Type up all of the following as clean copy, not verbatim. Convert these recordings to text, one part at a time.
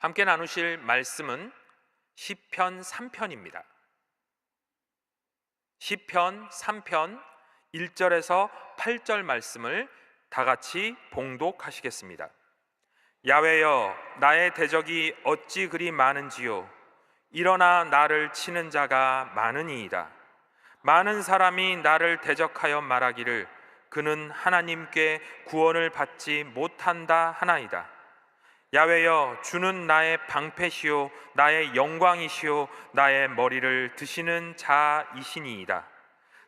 함께 나누실 말씀은 시편 3편입니다. 시편 3편 1절에서 8절 말씀을 다 같이 봉독하시겠습니다. 야훼여, 나의 대적이 어찌 그리 많은지요. 일어나 나를 치는 자가 많으니이다. 많은 사람이 나를 대적하여 말하기를 그는 하나님께 구원을 받지 못한다 하나이다. 야훼여, 주는 나의 방패시요 나의 영광이시요 나의 머리를 드시는 자이시니이다.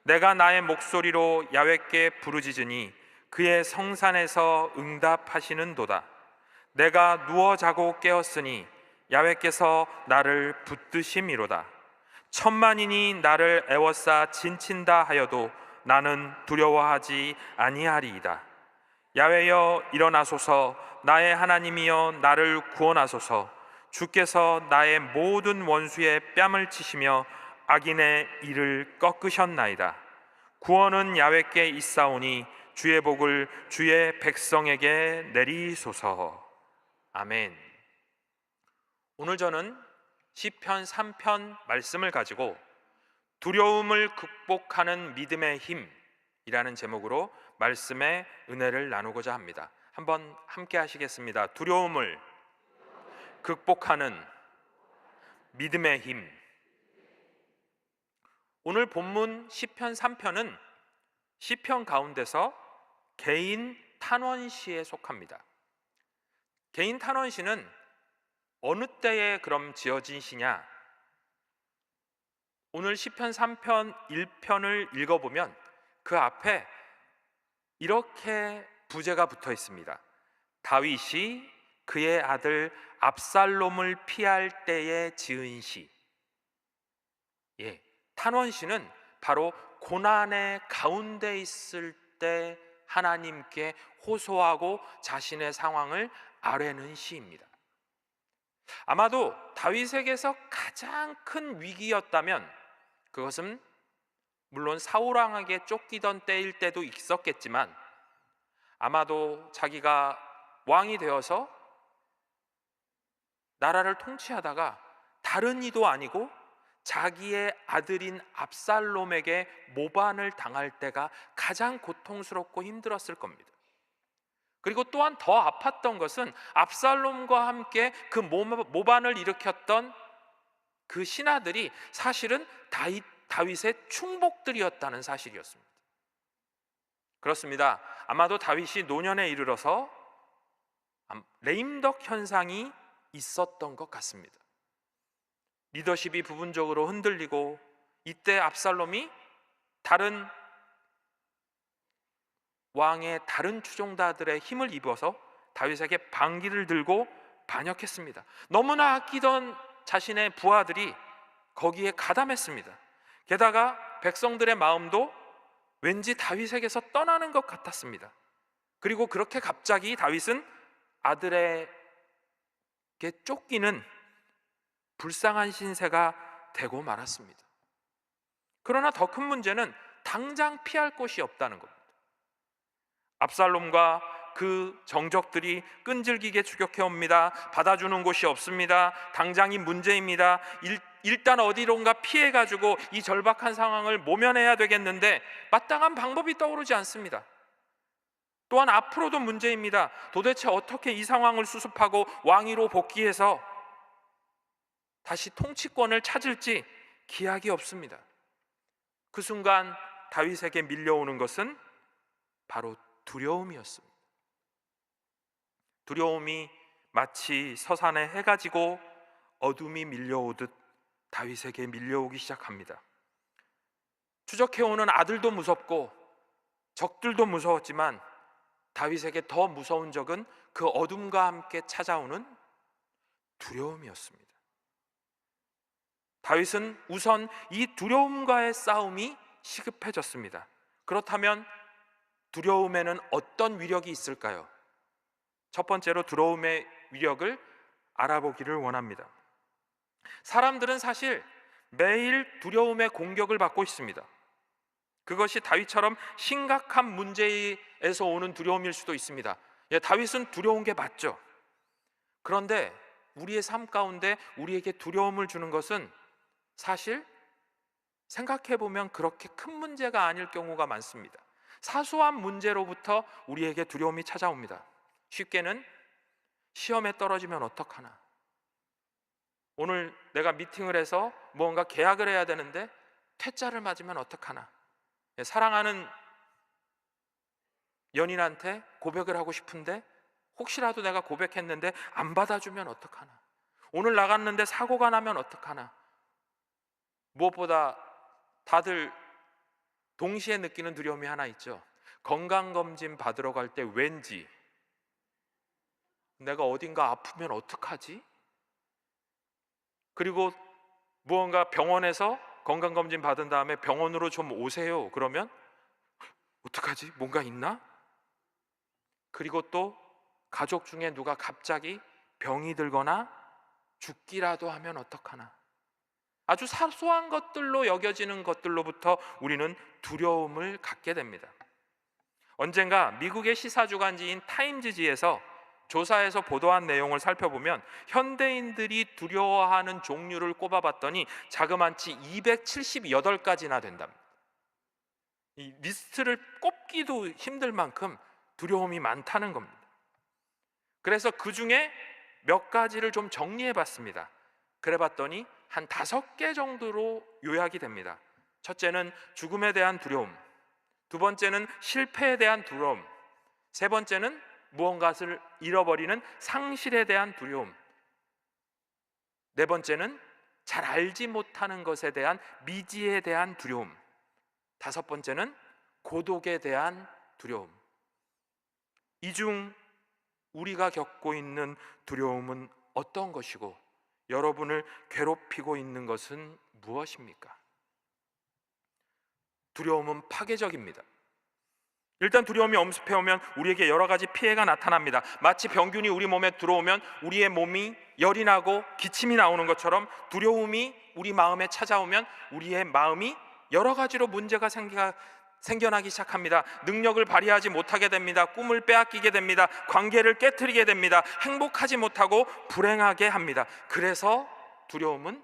내가 나의 목소리로 야훼께 부르짖으니 그의 성산에서 응답하시는도다. 내가 누워 자고 깨었으니 야훼께서 나를 붙드심이로다. 천만인이 나를 애워싸 진친다 하여도 나는 두려워하지 아니하리이다. 야훼여, 일어나소서. 나의 하나님이여, 나를 구원하소서. 주께서 나의 모든 원수의 뺨을 치시며 악인의 이를 꺾으셨나이다. 구원은 야훼께 있사오니 주의 복을 주의 백성에게 내리소서. 아멘. 오늘 저는 시편 3편 말씀을 가지고 두려움을 극복하는 믿음의 힘이라는 제목으로 말씀의 은혜를 나누고자 합니다. 한번 함께 하시겠습니다. 두려움을 극복하는 믿음의 힘. 오늘 본문 시편 3편은 시편 가운데서 개인 탄원시에 속합니다. 개인 탄원시는 어느 때에 그럼 지어진 시냐? 오늘 시편 3편 1편을 읽어보면 그 앞에 이렇게 부제가 붙어 있습니다. 다윗이 그의 아들 압살롬을 피할 때에 지은 시. 탄원시는 바로 고난의 가운데 있을 때 하나님께 호소하고 자신의 상황을 아뢰는 시입니다. 아마도 다윗에게서 가장 큰 위기였다면 그것은 물론 사울 왕에게 쫓기던 때일 때도 있었겠지만 아마도 자기가 왕이 되어서 나라를 통치하다가 다른 이도 아니고 자기의 아들인 압살롬에게 모반을 당할 때가 가장 고통스럽고 힘들었을 겁니다. 그리고 또한 더 아팠던 것은 압살롬과 함께 그 모반을 일으켰던 그 신하들이 사실은 다윗의 충복들이었다는 사실이었습니다. 그렇습니다. 아마도 다윗이 노년에 이르러서 레임덕 현상이 있었던 것 같습니다. 리더십이 부분적으로 흔들리고 이때 압살롬이 다른 왕의 다른 추종자들의 힘을 입어서 다윗에게 반기를 들고 반역했습니다. 너무나 아끼던 자신의 부하들이 거기에 가담했습니다. 게다가 백성들의 마음도 왠지 다윗에게서 떠나는 것 같았습니다. 그리고 그렇게 갑자기 다윗은 아들에게 쫓기는 불쌍한 신세가 되고 말았습니다. 그러나 더 큰 문제는 당장 피할 곳이 없다는 겁니다. 압살롬과 그 정적들이 끈질기게 추격해옵니다. 받아주는 곳이 없습니다. 당장이 문제입니다. 일단 어디론가 피해가지고 이 절박한 상황을 모면해야 되겠는데 마땅한 방법이 떠오르지 않습니다. 또한 앞으로도 문제입니다. 도대체 어떻게 이 상황을 수습하고 왕위로 복귀해서 다시 통치권을 찾을지 기약이 없습니다. 그 순간 다윗에게 밀려오는 것은 바로 두려움이었습니다. 두려움이 마치 서산에 해가 지고 어둠이 밀려오듯 다윗에게 밀려오기 시작합니다. 추적해오는 아들도 무섭고 적들도 무서웠지만 다윗에게 더 무서운 적은 그 어둠과 함께 찾아오는 두려움이었습니다. 다윗은 우선 이 두려움과의 싸움이 시급해졌습니다. 그렇다면 두려움에는 어떤 위력이 있을까요? 첫 번째로 두려움의 위력을 알아보기를 원합니다. 사람들은 사실 매일 두려움의 공격을 받고 있습니다. 그것이 다윗처럼 심각한 문제에서 오는 두려움일 수도 있습니다. 다윗은 두려운 게 맞죠. 그런데 우리의 삶 가운데 우리에게 두려움을 주는 것은 사실 생각해 보면 그렇게 큰 문제가 아닐 경우가 많습니다. 사소한 문제로부터 우리에게 두려움이 찾아옵니다. 쉽게는 시험에 떨어지면 어떡하나, 오늘 내가 미팅을 해서 무언가 계약을 해야 되는데 퇴짜를 맞으면 어떡하나, 사랑하는 연인한테 고백을 하고 싶은데 혹시라도 내가 고백했는데 안 받아주면 어떡하나, 오늘 나갔는데 사고가 나면 어떡하나. 무엇보다 다들 동시에 느끼는 두려움이 하나 있죠. 건강검진 받으러 갈 때 왠지 내가 어딘가 아프면 어떡하지? 그리고 무언가 병원에서 건강검진 받은 다음에 병원으로 좀 오세요. 그러면 어떡하지? 뭔가 있나? 그리고 또 가족 중에 누가 갑자기 병이 들거나 죽기라도 하면 어떡하나. 아주 사소한 것들로 여겨지는 것들로부터 우리는 두려움을 갖게 됩니다. 언젠가 미국의 시사주간지인 타임즈지에서 조사에서 보도한 내용을 살펴보면 현대인들이 두려워하는 종류를 꼽아봤더니 자그마치 278가지나 된답니다. 이 리스트를 꼽기도 힘들 만큼 두려움이 많다는 겁니다. 그래서 그 중에 몇 가지를 좀 정리해 봤습니다. 그래 봤더니 한 5개 정도로 요약이 됩니다. 첫째는 죽음에 대한 두려움, 두 번째는 실패에 대한 두려움, 세 번째는 무언가를 잃어버리는 상실에 대한 두려움, 네 번째는 잘 알지 못하는 것에 대한 미지에 대한 두려움, 다섯 번째는 고독에 대한 두려움. 이 중 우리가 겪고 있는 두려움은 어떤 것이고 여러분을 괴롭히고 있는 것은 무엇입니까? 두려움은 파괴적입니다. 일단 두려움이 엄습해오면 우리에게 여러 가지 피해가 나타납니다. 마치 병균이 우리 몸에 들어오면 우리의 몸이 열이 나고 기침이 나오는 것처럼 두려움이 우리 마음에 찾아오면 우리의 마음이 여러 가지로 문제가 생겨나기 시작합니다. 능력을 발휘하지 못하게 됩니다. 꿈을 빼앗기게 됩니다. 관계를 깨트리게 됩니다. 행복하지 못하고 불행하게 합니다. 그래서 두려움은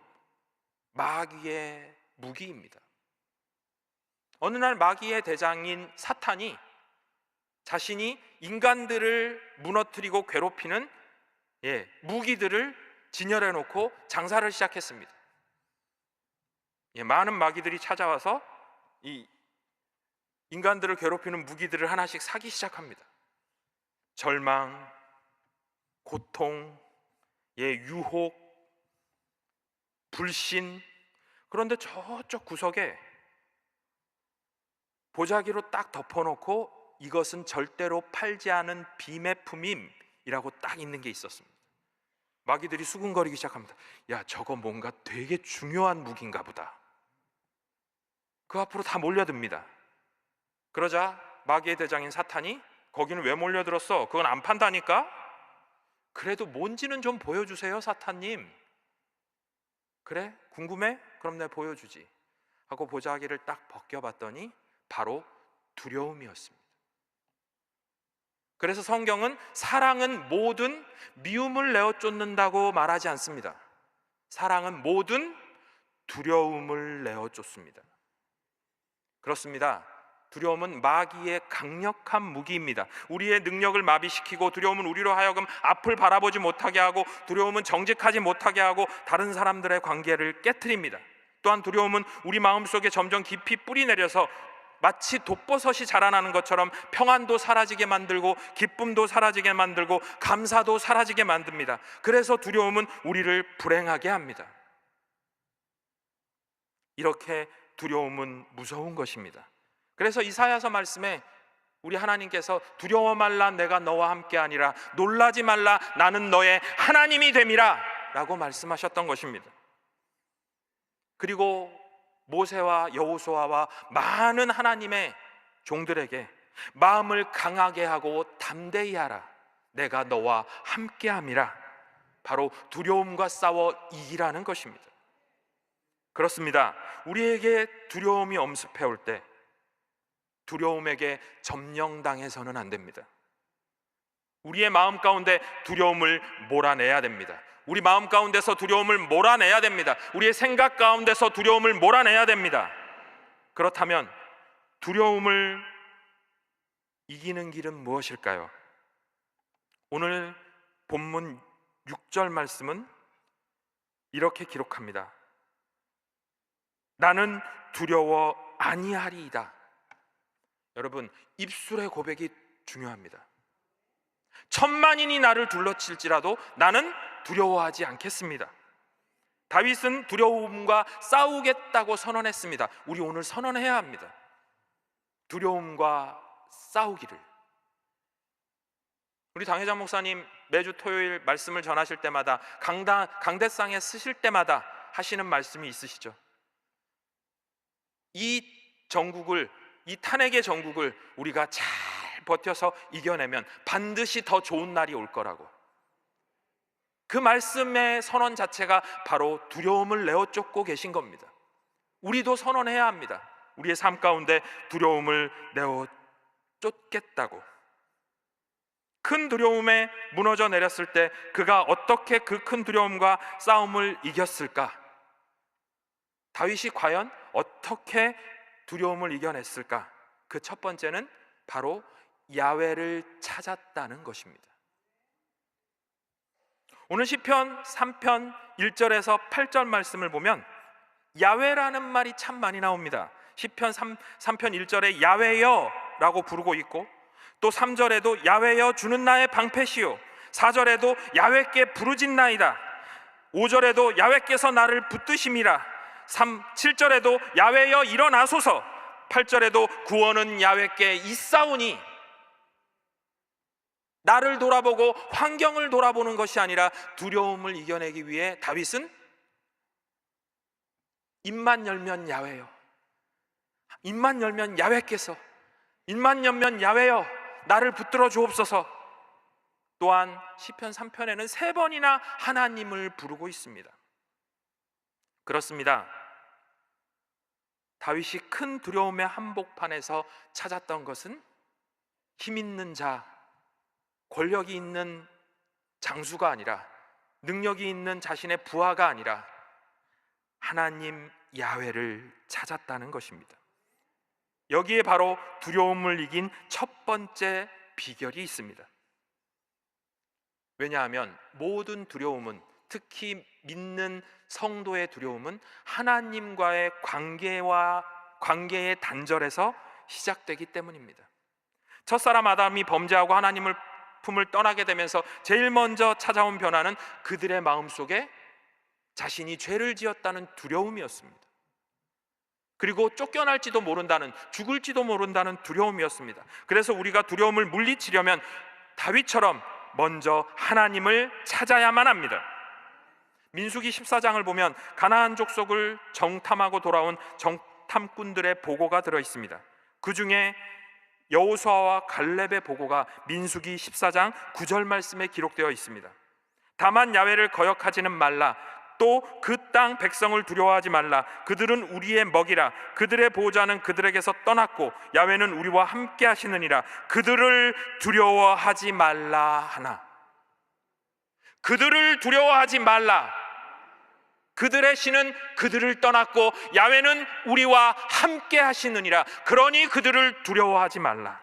마귀의 무기입니다. 어느 날 마귀의 대장인 사탄이 자신이 인간들을 무너뜨리고 괴롭히는 무기들을 진열해 놓고 장사를 시작했습니다. 많은 마귀들이 찾아와서 이 인간들을 괴롭히는 무기들을 하나씩 사기 시작합니다. 절망, 고통, 유혹, 불신. 그런데 저쪽 구석에 보자기로 딱 덮어놓고 이것은 절대로 팔지 않은 비매품임이라고 딱 있는 게 있었습니다. 마귀들이 수군거리기 시작합니다. 야, 저거 뭔가 되게 중요한 무기인가 보다. 그 앞으로 다 몰려듭니다. 그러자 마귀의 대장인 사탄이 거기는 왜 몰려들었어? 그건 안 판다니까? 그래도 뭔지는 좀 보여주세요, 사탄님. 그래? 궁금해? 그럼 내가 보여주지 하고 보자기를 딱 벗겨봤더니 바로 두려움이었습니다. 그래서 성경은 사랑은 모든 미움을 내어 쫓는다고 말하지 않습니다. 사랑은 모든 두려움을 내어 쫓습니다. 그렇습니다. 두려움은 마귀의 강력한 무기입니다. 우리의 능력을 마비시키고, 두려움은 우리로 하여금 앞을 바라보지 못하게 하고, 두려움은 정직하지 못하게 하고 다른 사람들의 관계를 깨트립니다. 또한 두려움은 우리 마음속에 점점 깊이 뿌리 내려서 마치 독버섯이 자라나는 것처럼 평안도 사라지게 만들고, 기쁨도 사라지게 만들고, 감사도 사라지게 만듭니다. 그래서 두려움은 우리를 불행하게 합니다. 이렇게 두려움은 무서운 것입니다. 그래서 이사야서 말씀에 우리 하나님께서 두려워 말라, 내가 너와 함께하니라, 놀라지 말라, 나는 너의 하나님이 됨이라 라고 말씀하셨던 것입니다. 그리고 모세와 여호수아와 많은 하나님의 종들에게 마음을 강하게 하고 담대히 하라, 내가 너와 함께함이라, 바로 두려움과 싸워 이기라는 것입니다. 그렇습니다. 우리에게 두려움이 엄습해 올 때 두려움에게 점령당해서는 안 됩니다. 우리의 마음 가운데 두려움을 몰아내야 됩니다. 우리 마음 가운데서 두려움을 몰아내야 됩니다. 우리의 생각 가운데서 두려움을 몰아내야 됩니다. 그렇다면 두려움을 이기는 길은 무엇일까요? 오늘 본문 6절 말씀은 이렇게 기록합니다. 나는 두려워 아니하리이다. 여러분, 입술의 고백이 중요합니다. 천만인이 나를 둘러칠지라도 나는 두려워하지 않겠습니다. 다윗은 두려움과 싸우겠다고 선언했습니다. 우리 오늘 선언해야 합니다. 두려움과 싸우기를. 우리 당회장 목사님 매주 토요일 말씀을 전하실 때마다 강대상에 쓰실 때마다 하시는 말씀이 있으시죠. 이 탄핵의 전국을 우리가 잘 버텨서 이겨내면 반드시 더 좋은 날이 올 거라고. 그 말씀의 선언 자체가 바로 두려움을 내어 쫓고 계신 겁니다. 우리도 선언해야 합니다. 우리의 삶 가운데 두려움을 내어 쫓겠다고. 큰 두려움에 무너져 내렸을 때 그가 어떻게 그 큰 두려움과 싸움을 이겼을까? 다윗이 과연 어떻게 두려움을 이겨냈을까? 그 첫 번째는 바로 야훼를 찾았다는 것입니다. 오늘 시편 3편 1절에서 8절 말씀을 보면 야훼라는 말이 참 많이 나옵니다. 시편 3편 1절에 야훼여 라고 부르고 있고, 또 3절에도 야훼여 주는 나의 방패시요, 4절에도 야훼께 부르짖나이다, 5절에도 야훼께서 나를 붙드심이라, 7절에도 야훼여 일어나소서, 8절에도 구원은 야훼께 있사오니. 나를 돌아보고 환경을 돌아보는 것이 아니라 두려움을 이겨내기 위해 다윗은 입만 열면 야훼여, 입만 열면 야훼께서, 입만 열면 야훼여 나를 붙들어 주옵소서. 또한 시편 3편에는 3번이나 하나님을 부르고 있습니다. 그렇습니다. 다윗이 큰 두려움의 한복판에서 찾았던 것은 힘 있는 자, 권력이 있는 장수가 아니라, 능력이 있는 자신의 부하가 아니라 하나님 야훼를 찾았다는 것입니다. 여기에 바로 두려움을 이긴 첫 번째 비결이 있습니다. 왜냐하면 모든 두려움은, 특히 믿는 성도의 두려움은 하나님과의 관계의 단절에서 시작되기 때문입니다. 첫사람 아담이 범죄하고 하나님을 품을 떠나게 되면서 제일 먼저 찾아온 변화는 그들의 마음속에 자신이 죄를 지었다는 두려움이었습니다. 그리고 쫓겨날지도 모른다는, 죽을지도 모른다는 두려움이었습니다. 그래서 우리가 두려움을 물리치려면 다윗처럼 먼저 하나님을 찾아야만 합니다. 민수기 14장을 보면 가나안 족속을 정탐하고 돌아온 정탐꾼들의 보고가 들어 있습니다. 그 중에 여호수아와 갈렙의 보고가 민수기 14장 9절 말씀에 기록되어 있습니다. 다만 야훼를 거역하지는 말라, 또 그 땅 백성을 두려워하지 말라. 그들은 우리의 먹이라. 그들의 보호자는 그들에게서 떠났고 야훼는 우리와 함께 하시느니라. 그들을 두려워하지 말라 하나. 그들을 두려워하지 말라. 그들의 신은 그들을 떠났고 야훼는 우리와 함께 하시느니라. 그러니 그들을 두려워하지 말라.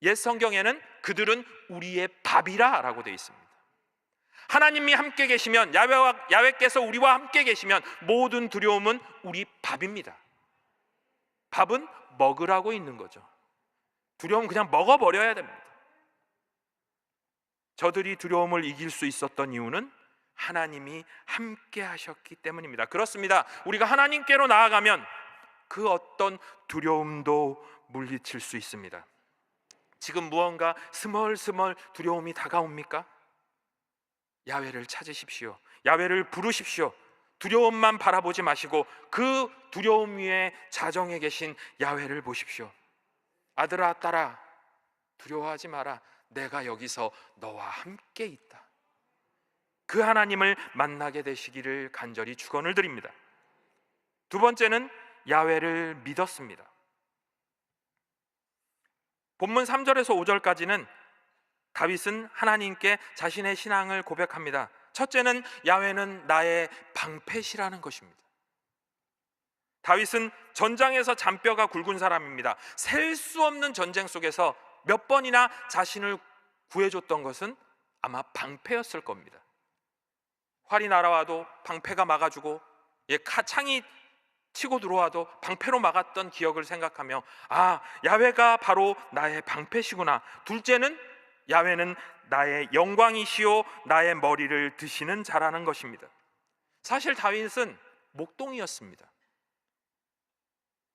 옛 성경에는 그들은 우리의 밥이라 라고 되어 있습니다. 하나님이 함께 계시면, 야훼께서 우리와 함께 계시면 모든 두려움은 우리 밥입니다. 밥은 먹으라고 있는 거죠. 두려움은 그냥 먹어버려야 됩니다. 저들이 두려움을 이길 수 있었던 이유는 하나님이 함께 하셨기 때문입니다. 그렇습니다. 우리가 하나님께로 나아가면 그 어떤 두려움도 물리칠 수 있습니다. 지금 무언가 스멀스멀 두려움이 다가옵니까? 야훼를 찾으십시오. 야훼를 부르십시오. 두려움만 바라보지 마시고 그 두려움 위에 자정에 계신 야훼를 보십시오. 아들아, 딸아, 두려워하지 마라. 내가 여기서 너와 함께 있다. 그 하나님을 만나게 되시기를 간절히 축원을 드립니다. 두 번째는 야훼를 믿었습니다. 본문 3절에서 5절까지는 다윗은 하나님께 자신의 신앙을 고백합니다. 첫째는 야훼는 나의 방패시라는 것입니다. 다윗은 전장에서 잔뼈가 굵은 사람입니다. 셀 수 없는 전쟁 속에서 몇 번이나 자신을 구해줬던 것은 아마 방패였을 겁니다. 활이 날아와도 방패가 막아주고, 창이 치고 들어와도 방패로 막았던 기억을 생각하며, 야훼가 바로 나의 방패시구나. 둘째는 야훼는 나의 영광이시오 나의 머리를 드시는 자라는 것입니다. 사실 다윗은 목동이었습니다.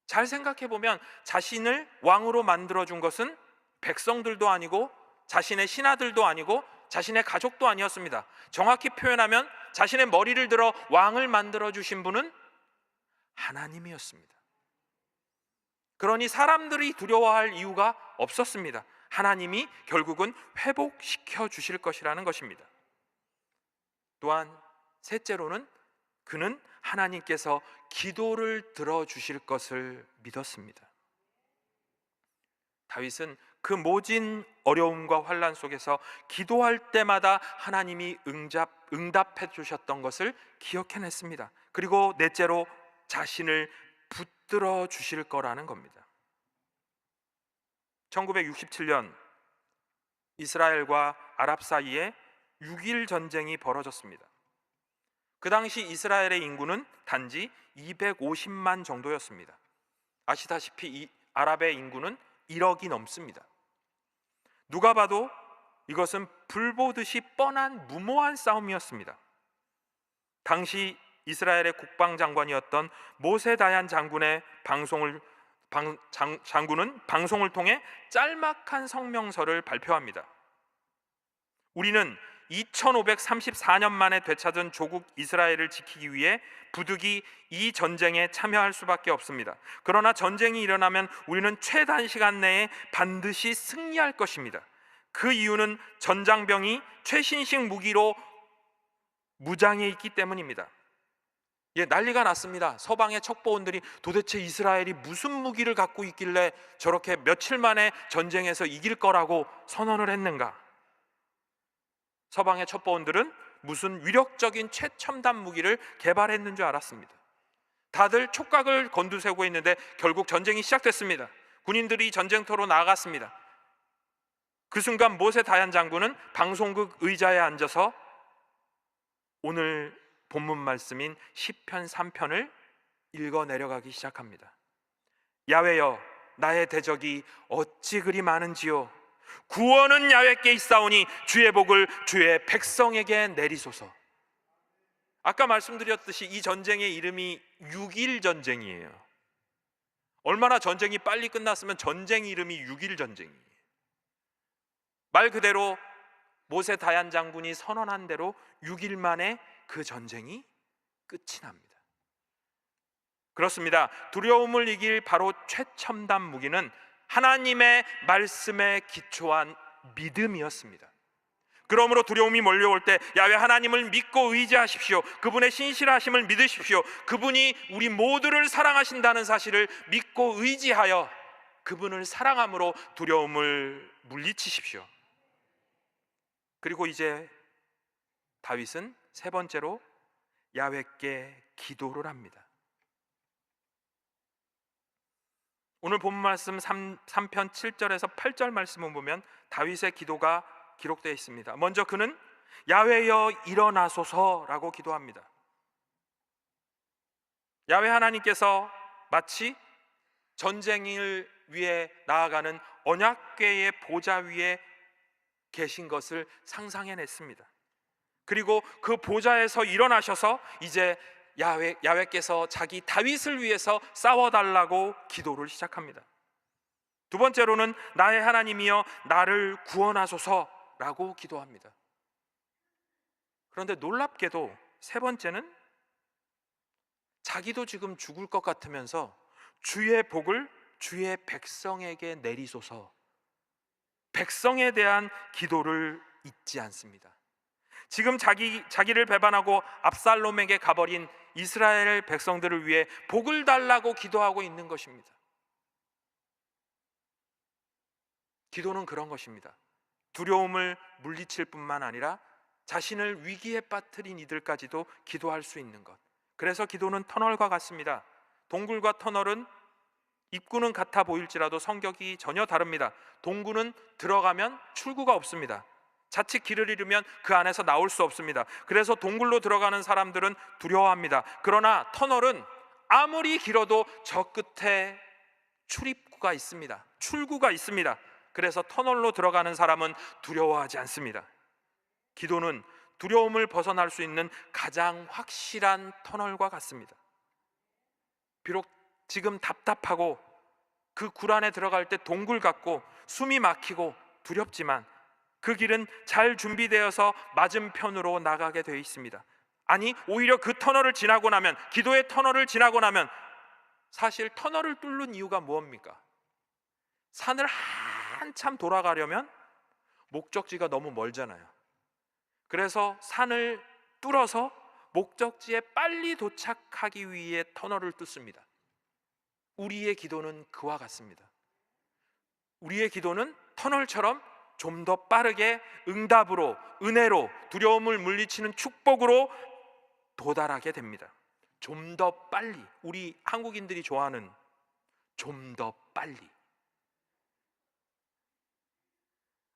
잘 생각해 보면 자신을 왕으로 만들어준 것은 백성들도 아니고 자신의 신하들도 아니고 자신의 가족도 아니었습니다. 정확히 표현하면 자신의 머리를 들어 왕을 만들어주신 분은 하나님이었습니다. 그러니 사람들이 두려워할 이유가 없었습니다. 하나님이 결국은 회복시켜 주실 것이라는 것입니다. 또한 셋째로는 그는 하나님께서 기도를 들어주실 것을 믿었습니다. 다윗은 그 모진 어려움과 환난 속에서 기도할 때마다 하나님이 응답해 주셨던 것을 기억해냈습니다. 그리고 넷째로 자신을 붙들어 주실 거라는 겁니다. 1967년 이스라엘과 아랍 사이에 6일 전쟁이 벌어졌습니다. 그 당시 이스라엘의 인구는 단지 250만 정도였습니다. 아시다시피 이 아랍의 인구는 1억이 넘습니다. 누가 봐도 이것은 불보듯이 뻔한 무모한 싸움이었습니다. 당시 이스라엘의 국방장관이었던 모세 다얀 장군은 방송을 통해 짤막한 성명서를 발표합니다. 우리는 2534년 만에 되찾은 조국 이스라엘을 지키기 위해 부득이 이 전쟁에 참여할 수밖에 없습니다. 그러나 전쟁이 일어나면 우리는 최단시간 내에 반드시 승리할 것입니다. 그 이유는 전장병이 최신식 무기로 무장해 있기 때문입니다. 난리가 났습니다. 서방의 첩보원들이 도대체 이스라엘이 무슨 무기를 갖고 있길래 저렇게 며칠 만에 전쟁에서 이길 거라고 선언을 했는가? 서방의 첩보원들은 무슨 위력적인 최첨단 무기를 개발했는 줄 알았습니다. 다들 촉각을 곤두세우고 있는데 결국 전쟁이 시작됐습니다. 군인들이 전쟁터로 나아갔습니다. 그 순간 모세 다얀 장군은 방송국 의자에 앉아서 오늘 본문 말씀인 시편 3편을 읽어 내려가기 시작합니다. 야훼여 나의 대적이 어찌 그리 많은지요. 구원은 야훼께 있사오니 주의 복을 주의 백성에게 내리소서. 아까 말씀드렸듯이 이 전쟁의 이름이 6일 전쟁이에요. 얼마나 전쟁이 빨리 끝났으면 전쟁 이름이 6일 전쟁이에요. 말 그대로 모세 다얀 장군이 선언한 대로 6일 만에 그 전쟁이 끝이 납니다. 그렇습니다. 두려움을 이길 바로 최첨단 무기는 하나님의 말씀에 기초한 믿음이었습니다. 그러므로 두려움이 몰려올 때 야훼 하나님을 믿고 의지하십시오. 그분의 신실하심을 믿으십시오. 그분이 우리 모두를 사랑하신다는 사실을 믿고 의지하여 그분을 사랑함으로 두려움을 물리치십시오. 그리고 이제 다윗은 세 번째로 야훼께 기도를 합니다. 오늘 본 말씀 3편 7절에서 8절 말씀을 보면 다윗의 기도가 기록되어 있습니다. 먼저 그는 야훼여 일어나소서라고 기도합니다. 야훼 하나님께서 마치 전쟁을 위해 나아가는 언약궤의 보좌 위에 계신 것을 상상해냈습니다. 그리고 그 보좌에서 일어나셔서 이제 야훼께서 자기 다윗을 위해서 싸워달라고 기도를 시작합니다. 두 번째로는 나의 하나님이여 나를 구원하소서라고 기도합니다. 그런데 놀랍게도 세 번째는 자기도 지금 죽을 것 같으면서 주의 복을 주의 백성에게 내리소서, 백성에 대한 기도를 잊지 않습니다. 지금 자기를 배반하고 압살롬에게 가버린 이스라엘 백성들을 위해 복을 달라고 기도하고 있는 것입니다. 기도는 그런 것입니다. 두려움을 물리칠 뿐만 아니라 자신을 위기에 빠뜨린 이들까지도 기도할 수 있는 것. 그래서 기도는 터널과 같습니다. 동굴과 터널은 입구는 같아 보일지라도 성격이 전혀 다릅니다. 동굴은 들어가면 출구가 없습니다. 자칫 길을 잃으면 그 안에서 나올 수 없습니다. 그래서 동굴로 들어가는 사람들은 두려워합니다. 그러나 터널은 아무리 길어도 저 끝에 출입구가 있습니다. 출구가 있습니다. 그래서 터널로 들어가는 사람은 두려워하지 않습니다. 기도는 두려움을 벗어날 수 있는 가장 확실한 터널과 같습니다. 비록 지금 답답하고 그 굴 안에 들어갈 때 동굴 같고 숨이 막히고 두렵지만 그 길은 잘 준비되어서 맞은편으로 나가게 되어 있습니다. 아니, 오히려 그 터널을 지나고 나면, 기도의 터널을 지나고 나면, 사실 터널을 뚫는 이유가 무엇입니까? 산을 한참 돌아가려면 목적지가 너무 멀잖아요. 그래서 산을 뚫어서 목적지에 빨리 도착하기 위해 터널을 뚫습니다. 우리의 기도는 그와 같습니다. 우리의 기도는 터널처럼 좀 더 빠르게 응답으로, 은혜로, 두려움을 물리치는 축복으로 도달하게 됩니다. 좀 더 빨리, 우리 한국인들이 좋아하는 좀 더 빨리.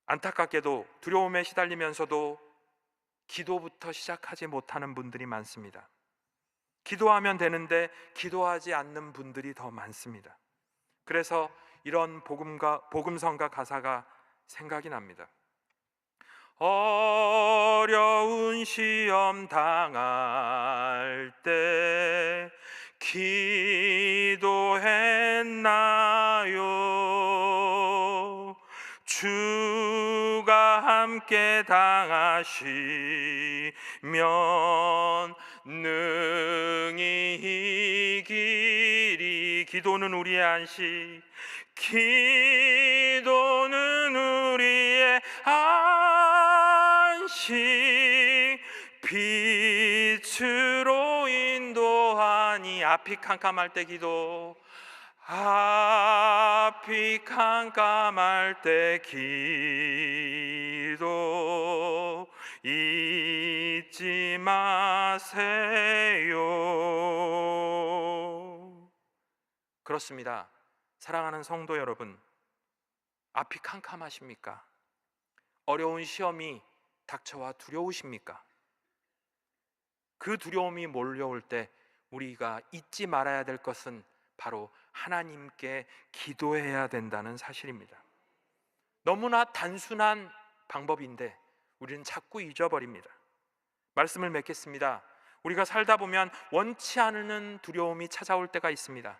안타깝게도 두려움에 시달리면서도 기도부터 시작하지 못하는 분들이 많습니다. 기도하면 되는데 기도하지 않는 분들이 더 많습니다. 그래서 이런 복음성가 가사가 생각이 납니다. 어려운 시험 당할 때 기도했나요? 주가 함께 당하시면 능히 이기리. 기도는 우리의 안식, 기도는 우리의 안식, 빛으로 인도하니. 앞이 캄캄할 때 기도, 앞이 캄캄할 때 기도 잊지 마세요. 그렇습니다. 사랑하는 성도 여러분, 앞이 캄캄하십니까? 어려운 시험이 닥쳐와 두려우십니까? 그 두려움이 몰려올 때 우리가 잊지 말아야 될 것은 바로 하나님께 기도해야 된다는 사실입니다. 너무나 단순한 방법인데 우리는 자꾸 잊어버립니다. 말씀을 맺겠습니다. 우리가 살다 보면 원치 않는 두려움이 찾아올 때가 있습니다.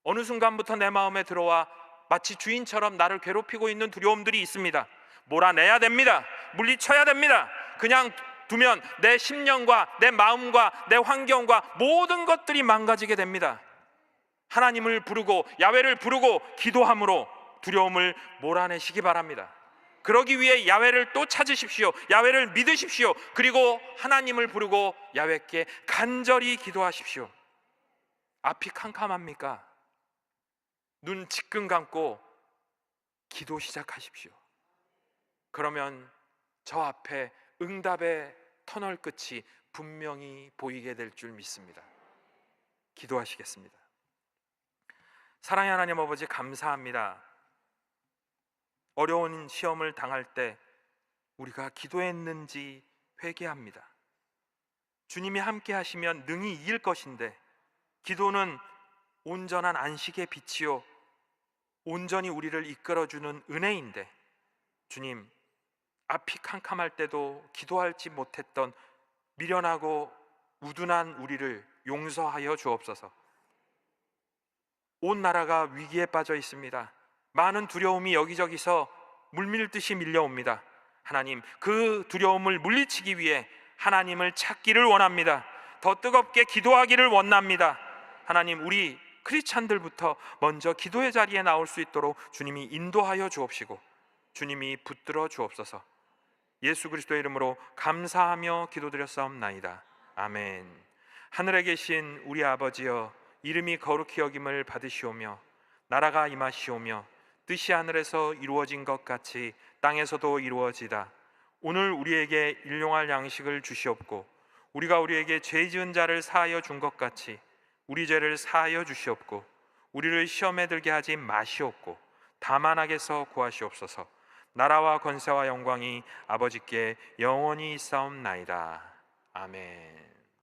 어느 순간부터 내 마음에 들어와 마치 주인처럼 나를 괴롭히고 있는 두려움들이 있습니다. 몰아내야 됩니다. 물리쳐야 됩니다. 그냥 두면 내 심령과 내 마음과 내 환경과 모든 것들이 망가지게 됩니다. 하나님을 부르고 야훼를 부르고 기도함으로 두려움을 몰아내시기 바랍니다. 그러기 위해 야훼를 또 찾으십시오. 야훼를 믿으십시오. 그리고 하나님을 부르고 야훼께 간절히 기도하십시오. 앞이 캄캄합니까? 눈 지끈 감고 기도 시작하십시오. 그러면 저 앞에 응답의 터널 끝이 분명히 보이게 될 줄 믿습니다. 기도하시겠습니다. 사랑의 하나님 아버지, 감사합니다. 어려운 시험을 당할 때 우리가 기도했는지 회개합니다. 주님이 함께 하시면 능히 이길 것인데, 기도는 온전한 안식의 빛이요 온전히 우리를 이끌어주는 은혜인데, 주님, 앞이 캄캄할 때도 기도하지 못했던 미련하고 우둔한 우리를 용서하여 주옵소서. 온 나라가 위기에 빠져 있습니다. 많은 두려움이 여기저기서 물밀듯이 밀려옵니다. 하나님, 그 두려움을 물리치기 위해 하나님을 찾기를 원합니다. 더 뜨겁게 기도하기를 원합니다. 하나님, 우리 크리스찬들부터 먼저 기도의 자리에 나올 수 있도록 주님이 인도하여 주옵시고 주님이 붙들어 주옵소서. 예수 그리스도의 이름으로 감사하며 기도드렸사옵나이다. 아멘. 하늘에 계신 우리 아버지여, 이름이 거룩히 여김을 받으시오며 나라가 임하시오며 뜻이 하늘에서 이루어진 것 같이 땅에서도 이루어지다. 오늘 우리에게 일용할 양식을 주시옵고 우리가 우리에게 죄 지은 자를 사하여 준 것 같이 우리 죄를 사하여 주시옵고 우리를 시험에 들게 하지 마시옵고 다만 악에서 구하시옵소서. 나라와 권세와 영광이 아버지께 영원히 있사옵나이다. 아멘.